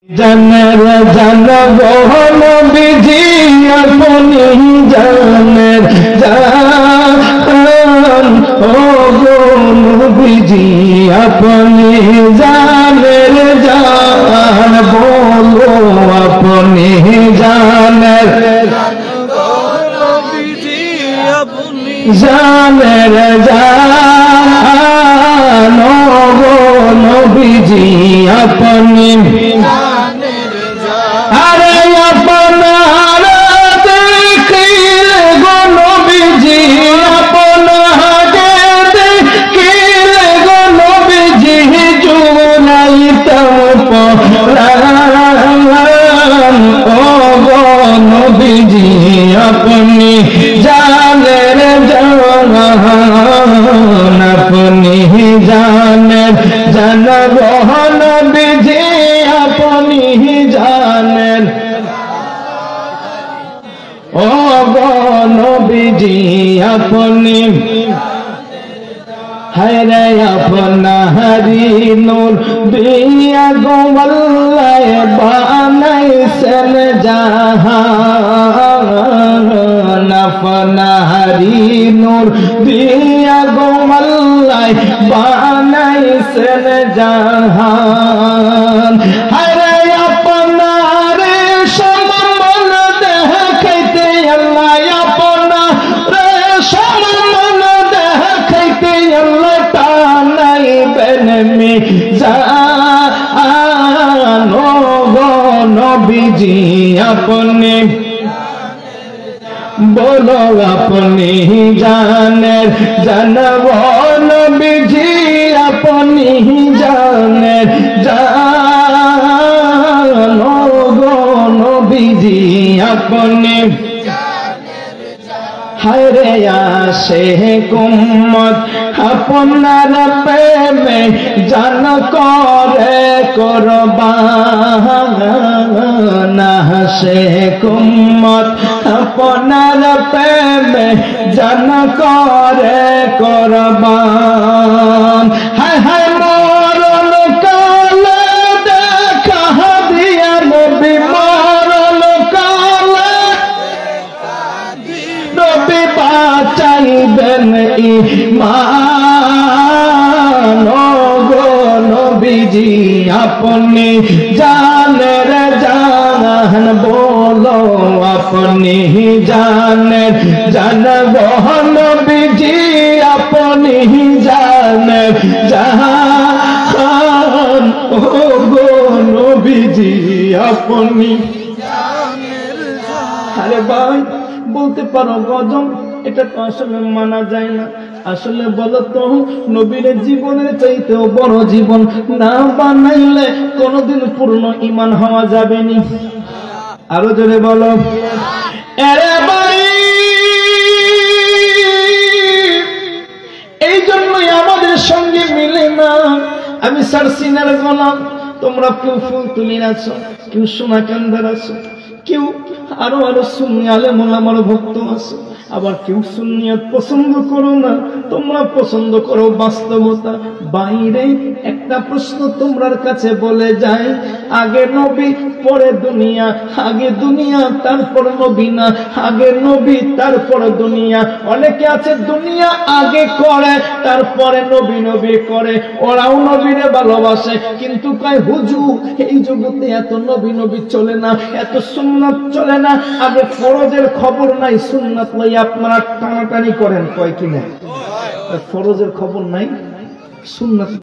জানের জানব নবীজি আপনি জানের জান ও গো নবীজি আপনি জানের জান বলো আপনি জানের জানের জান ও গো নবীজি আপনি अपनी जानेर जान अपनी जानेर जानब नबीजी अपनी जानेर ओ गो नबीजी अपनी हरे अपना हरी नूर दिया गो वल्लाह बनाइसन जहान अपना हरी नूर दिया गो वल्लाह बनाइसन जहान हरे अपना रे सममन देखते अल्लाह अपना रे सममन देखते अल्लाह में जानो गो नबीजी अपने बोलो अपनी जानेर जानब नबीजी अपनी जानेर जानो गो नबीजी अपने हरे आशे कुम्मत अपनार प्रेमे जान करे कुर्बान आशे कुम्मत अपनार प्रेमे जान करे कुर्बान हाय हाय मरन काले देखा दिया नबी मरन काले नबी बाचाइबेन ईमान ओ गो नबीजी अपनी जानेर जान बोलो अपनी जानेर जानब नबीजी अपनी जानेर जान ओ गो नबीजी अपनी अरे भाई বলতে পারো গজব এটা তো আসলে মানা যায় না আসলে বলো তো নবীর জীবনের চাইতেও বড় জীবন না বানাইলে কোনোদিন পূর্ণ ঈমান হওয়া যাবে না আরো জোরে বলো আরে ভাই এই জন্যই আমাদের সঙ্গে মিলে না আমি সারসিনার গোলাম তোমরা কেউ ফুল তুলি আছো কেউ সোনা কান্দার আছো কেউ আরো আরো সুন্নি আলেম ওলামার ভক্ত আছে আবার কেউ সুন্নিয়ত পছন্দ করো না তোমরা পছন্দ করো বাস্তবতা বাইরে একটা প্রশ্ন তোমার কাছে বলে যায় আগে নবী পরে দুনিয়া আগে দুনিয়া তারপর নবী না আগে নবী তারপর দুনিয়া অনেকে আছে দুনিয়া আগে করে তারপরে নবী নবী করে ওরাও নবীরে ভালোবাসে কিন্তু কয় হুজুর এই জগতে এত নবী নবী চলে না এত সুন্নাত চলে না আগে ফরজের খবর নাই সুন্নাত লই আপনারা টানাটানি করেন কয় কিনা ফরজের খবর নাই সুন্নাত